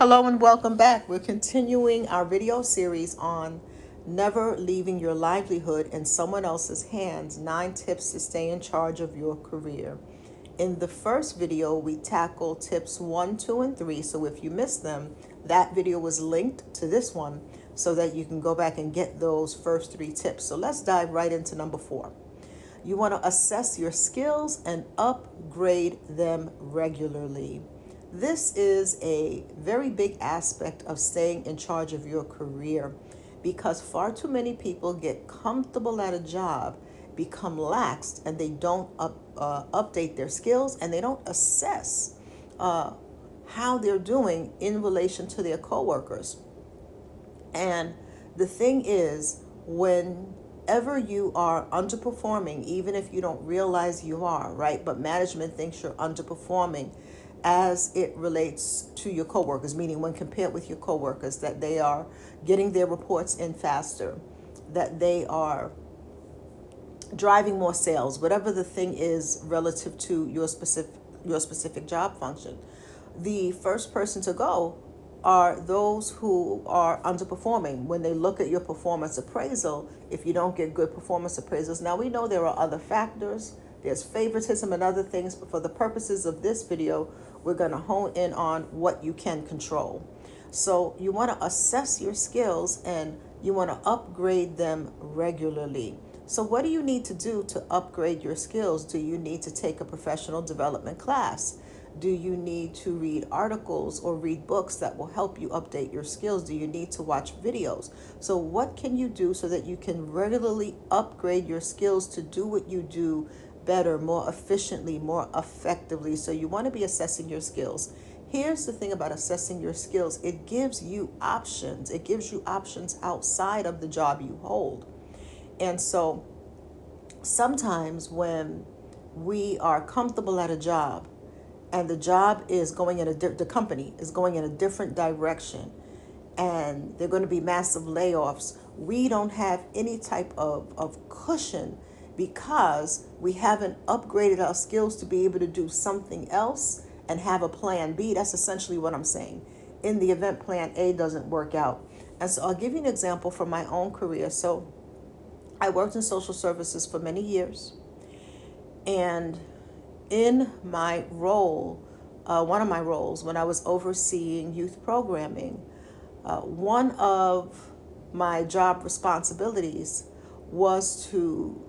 Hello and welcome back. We're continuing our video series on never leaving your livelihood in someone else's hands, 9 tips to stay in charge of your career. In the first video, we tackled tips 1, 2, and 3. So if you missed them, that video was linked to this one so that you can go back and get those first 3 tips. So let's dive right into number 4. You want to assess your skills and upgrade them regularly. This is a very big aspect of staying in charge of your career because far too many people get comfortable at a job, become laxed, and they don't update their skills and they don't assess how they're doing in relation to their coworkers. And the thing is, whenever you are underperforming, even if you don't realize you are, right? But management thinks you're underperforming as it relates to your coworkers, meaning when compared with your coworkers, that they are getting their reports in faster, that they are driving more sales, whatever the thing is relative to your specific job function. The first person to go are those who are underperforming. When they look at your performance appraisal, if you don't get good performance appraisals, now we know there are other factors, there's favoritism and other things, but for the purposes of this video, we're going to hone in on what you can control. So you want to assess your skills and you want to upgrade them regularly. So what do you need to do to upgrade your skills? Do you need to take a professional development class? Do you need to read articles or read books that will help you update your skills? Do you need to watch videos? So what can you do so that you can regularly upgrade your skills to do what you do better, more efficiently, more effectively? So you want to be assessing your skills. Here's the thing about assessing your skills. It gives you options. It gives you options outside of the job you hold. And so sometimes when we are comfortable at a job and the job is going in the company is going in a different direction and they're going to be massive layoffs, we don't have any type of cushion because we haven't upgraded our skills to be able to do something else and have a plan B. That's essentially what I'm saying. In the event plan A doesn't work out. And so I'll give you an example from my own career. So I worked in social services for many years. And in my role, one of my roles when I was overseeing youth programming, one of my job responsibilities was to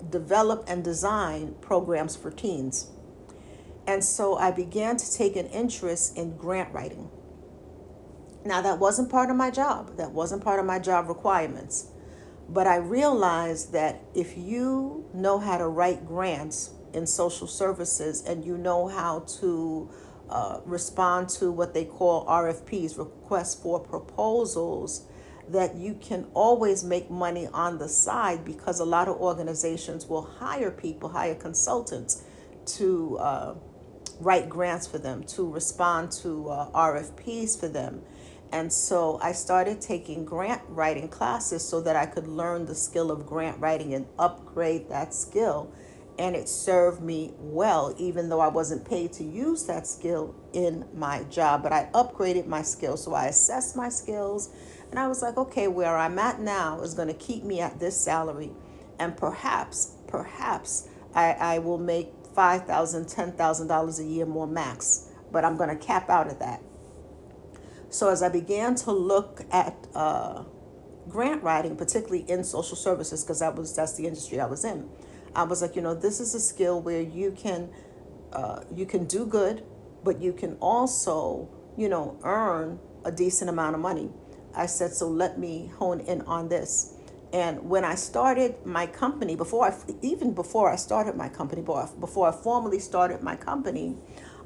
develop and design programs for teens. And so I began to take an interest in grant writing. Now, that wasn't part of my job. That wasn't part of my job requirements. But I realized that if you know how to write grants in social services and you know how to respond to what they call RFPs, requests for proposals, that you can always make money on the side because a lot of organizations will hire people, hire consultants to write grants for them, to respond to RFPs for them. And so I started taking grant writing classes so that I could learn the skill of grant writing and upgrade that skill. And it served me well, even though I wasn't paid to use that skill in my job. But I upgraded my skills. So I assessed my skills and I was like, okay, where I'm at now is going to keep me at this salary. And perhaps I will make $5,000, $10,000 a year more max. But I'm going to cap out at that. So as I began to look at grant writing, particularly in social services, because that's the industry I was in, I was like, this is a skill where you can do good, but you can also, earn a decent amount of money. I said, so let me hone in on this. And when I started my company, before I formally started my company,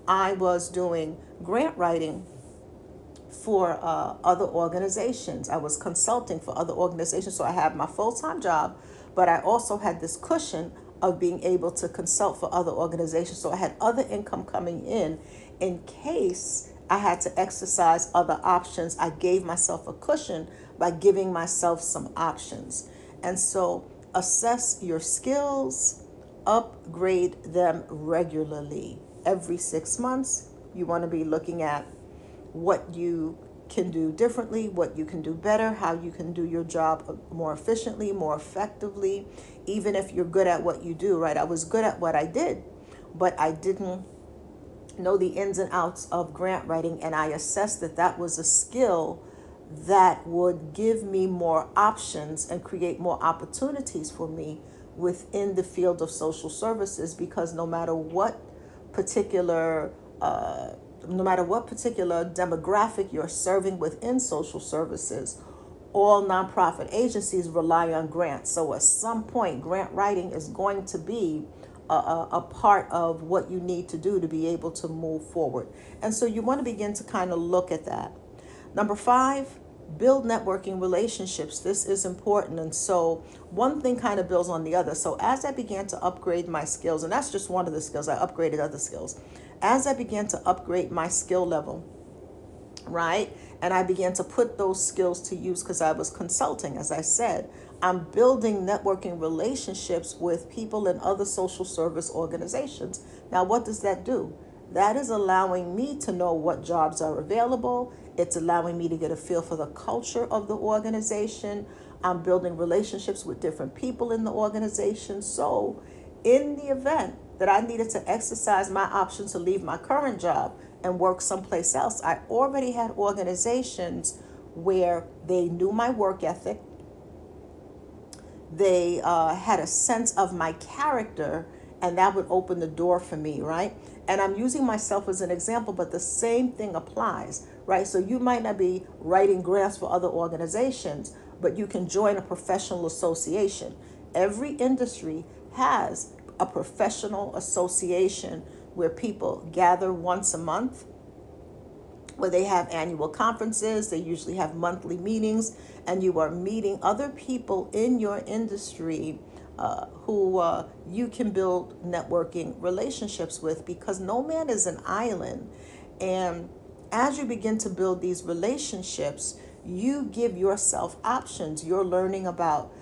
I was doing grant writing for other organizations. I was consulting for other organizations. So I had my full-time job, but I also had this cushion of being able to consult for other organizations. So I had other income coming in case I had to exercise other options. I gave myself a cushion by giving myself some options. And so assess your skills, upgrade them regularly. Every 6 months, you want to be looking at what you can do differently, what you can do better, how you can do your job more efficiently, more effectively, even if you're good at what you do, right? I was good at what I did, but I didn't know the ins and outs of grant writing, and I assessed that that was a skill that would give me more options and create more opportunities for me within the field of social services, because particular no matter what particular demographic you're serving within social services, all nonprofit agencies rely on grants. So at some point, grant writing is going to be a part of what you need to do to be able to move forward. And so you want to begin to kind of look at that. Number 5, build networking relationships. This is important. And so one thing kind of builds on the other. So as I began to upgrade my skills, and that's just one of the skills, I upgraded other skills. As I began to upgrade my skill level, right? And I began to put those skills to use because I was consulting, as I said. I'm building networking relationships with people in other social service organizations. Now, what does that do? That is allowing me to know what jobs are available. It's allowing me to get a feel for the culture of the organization. I'm building relationships with different people in the organization. So in the event that I needed to exercise my option to leave my current job and work someplace else, I already had organizations where they knew my work ethic. They had a sense of my character, and that would open the door for me, right? And I'm using myself as an example, but the same thing applies, right? So you might not be writing grants for other organizations, but you can join a professional association. Every industry has a professional association where people gather once a month, where they have annual conferences. They usually have monthly meetings, and you are meeting other people in your industry who you can build networking relationships with, because no man is an island. And as you begin to build these relationships, you give yourself options. You're learning about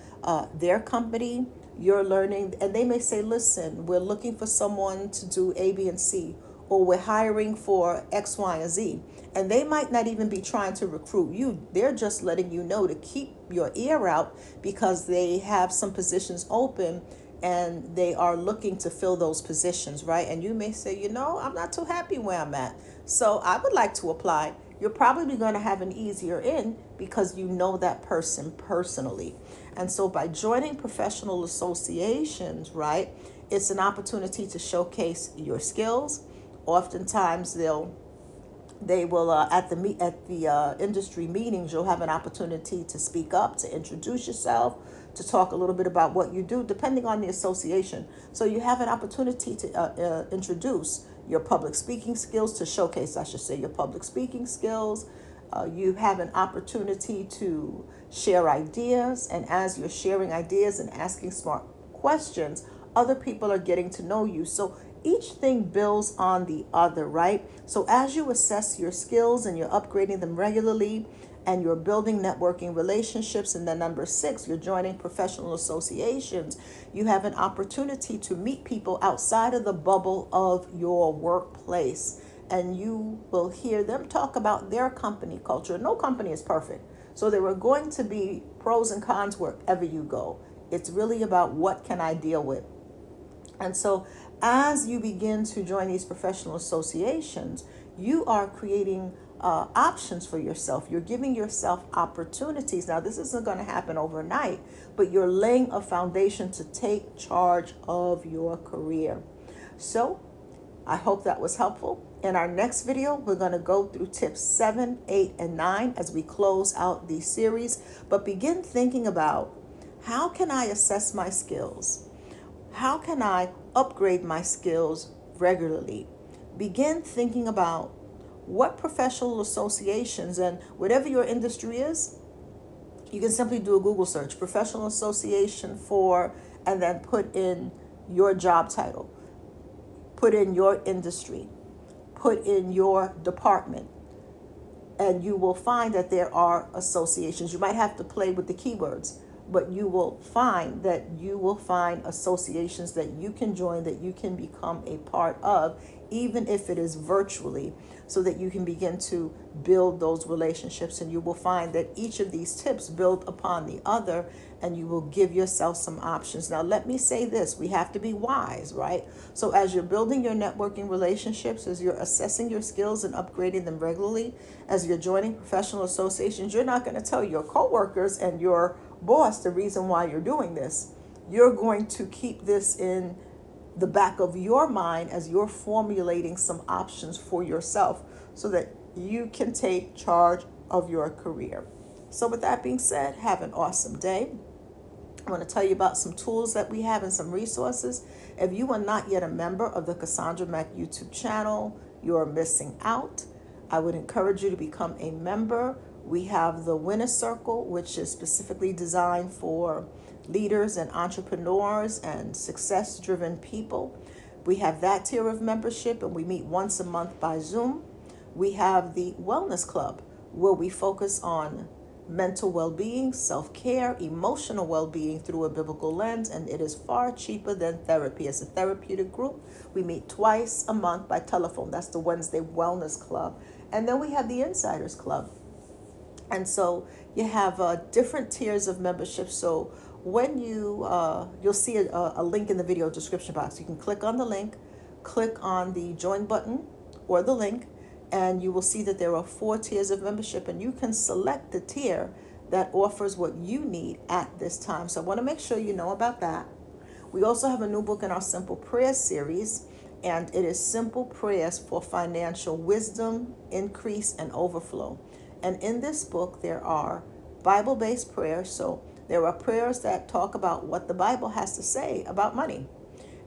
their company. You're learning, and they may say, listen, we're looking for someone to do A, B, and C, or we're hiring for X, Y, and Z. And they might not even be trying to recruit you. They're just letting you know to keep your ear out, because they have some positions open and they are looking to fill those positions, right? And you may say, I'm not too happy where I'm at, so I would like to apply. You're probably going to have an easier in because you know that person personally. And so by joining professional associations, right, it's an opportunity to showcase your skills. Oftentimes they will at the industry meetings, you'll have an opportunity to speak up, to introduce yourself, to talk a little bit about what you do, depending on the association. So you have an opportunity to introduce your public speaking skills, to showcase, I should say, your public speaking skills. You have an opportunity to share ideas, and as you're sharing ideas and asking smart questions, other people are getting to know you. So each thing builds on the other, right? So as you assess your skills and you're upgrading them regularly, and you're building networking relationships, and then number 6, you're joining professional associations, you have an opportunity to meet people outside of the bubble of your workplace, and you will hear them talk about their company culture. No company is perfect, so there are going to be pros and cons wherever you go. It's really about what can I deal with. And so as you begin to join these professional associations, you are creating options for yourself. You're giving yourself opportunities. Now, this isn't going to happen overnight, but you're laying a foundation to take charge of your career. So I hope that was helpful. In our next video, we're going to go through tips 7, 8, and 9 as we close out the series. But begin thinking about, how can I assess my skills? How can I upgrade my skills regularly? Begin thinking about what professional associations, and whatever your industry is, you can simply do a Google search, professional association for, and then put in your job title, put in your industry, put in your department, and you will find that there are associations. You might have to play with the keywords, but you will find associations that you can join, that you can become a part of, even if it is virtually, so that you can begin to build those relationships. And you will find that each of these tips build upon the other, and you will give yourself some options. Now, let me say this, we have to be wise, right? So as you're building your networking relationships, as you're assessing your skills and upgrading them regularly, as you're joining professional associations, you're not going to tell your coworkers and your boss the reason why you're doing this. You're going to keep this in the back of your mind as you're formulating some options for yourself so that you can take charge of your career. So with that being said, have an awesome day. I want to tell you about some tools that we have and some resources. If you are not yet a member of the Cassandra Mack YouTube channel, you're missing out. I would encourage you to become a member. We have the Winner Circle, which is specifically designed for leaders and entrepreneurs and success-driven people. We have that tier of membership, and we meet once a month by Zoom. We have the Wellness Club, where we focus on mental well-being, self-care, emotional well-being through a biblical lens, and it is far cheaper than therapy. As a therapeutic group, we meet twice a month by telephone. That's the Wednesday Wellness Club. And then we have the Insiders Club. And so you have different tiers of membership. So when you'll see a link in the video description box. You can click on the link, click on the join button or the link, and you will see that there are 4 tiers of membership, and you can select the tier that offers what you need at this time. So I want to make sure you know about that. We also have a new book in our Simple Prayers series, and it is Simple Prayers for Financial Wisdom, Increase, and Overflow. And in this book, there are Bible-based prayers. So there are prayers that talk about what the Bible has to say about money.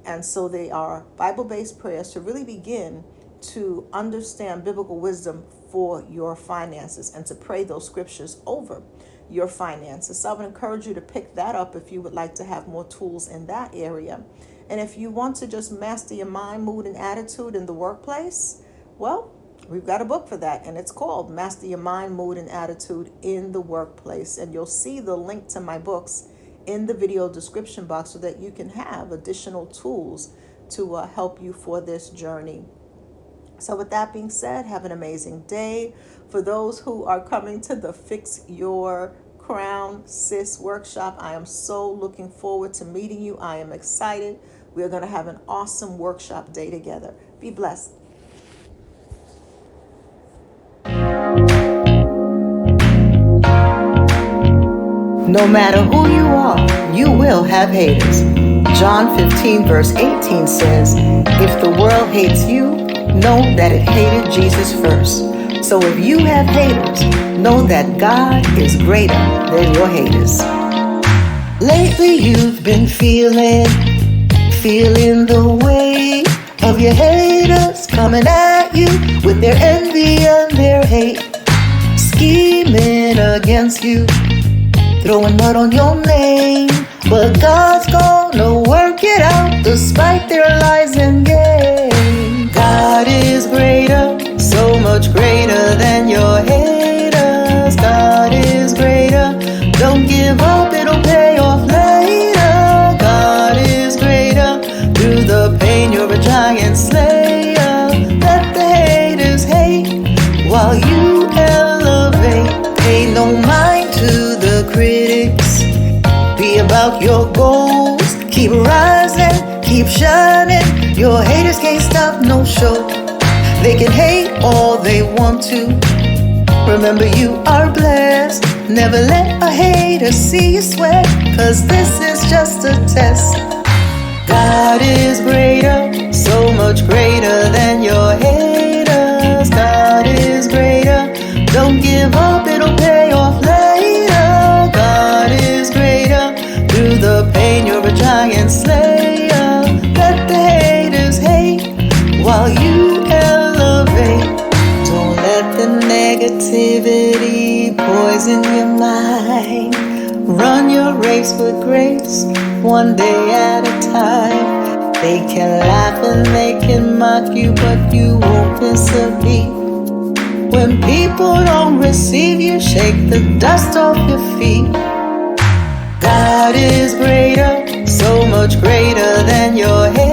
And so they are Bible-based prayers to really begin to understand biblical wisdom for your finances and to pray those scriptures over your finances. So I would encourage you to pick that up if you would like to have more tools in that area. And if you want to just master your mind, mood, and attitude in the workplace, well, we've got a book for that, and it's called Master Your Mind, Mood, and Attitude in the Workplace. And you'll see the link to my books in the video description box so that you can have additional tools to help you for this journey. So with that being said, have an amazing day. For those who are coming to the Fix Your Crown Sis workshop, I am so looking forward to meeting you. I am excited. We are going to have an awesome workshop day together. Be blessed. No matter who you are, you will have haters. John 15 verse 18 says, if the world hates you, know that it hated Jesus first. So if you have haters, know that God is greater than your haters. Lately you've been feeling the weight of your haters coming at you with their envy and their hate, scheming against you, throwing mud on your name. But God's gonna work it out despite their lies and game. God is greater, so much greater than your haters. God is greater, don't give up, it'll pay off later. God is greater, through the pain you're a giant slayer. Let the haters hate while you elevate. Pay no mind to the critics, be about your goals. Keep rising, keep shining. Your haters can't stop no show. They can hate all they want to. Remember you are blessed. Never let a hater see you sweat, cause this is just a test. God is greater, so much greater than your haters. God is greater, don't give up, it'll pay off later. God is greater, through the pain you're a giant slayer. Let the haters hate while you elevate. Don't let the negativity poison your mind. Run your race with grace, one day at a time. They can laugh and they can mock you, but you won't miss a beat. When people don't receive you, shake the dust off your feet. God is greater, so much greater than your hate.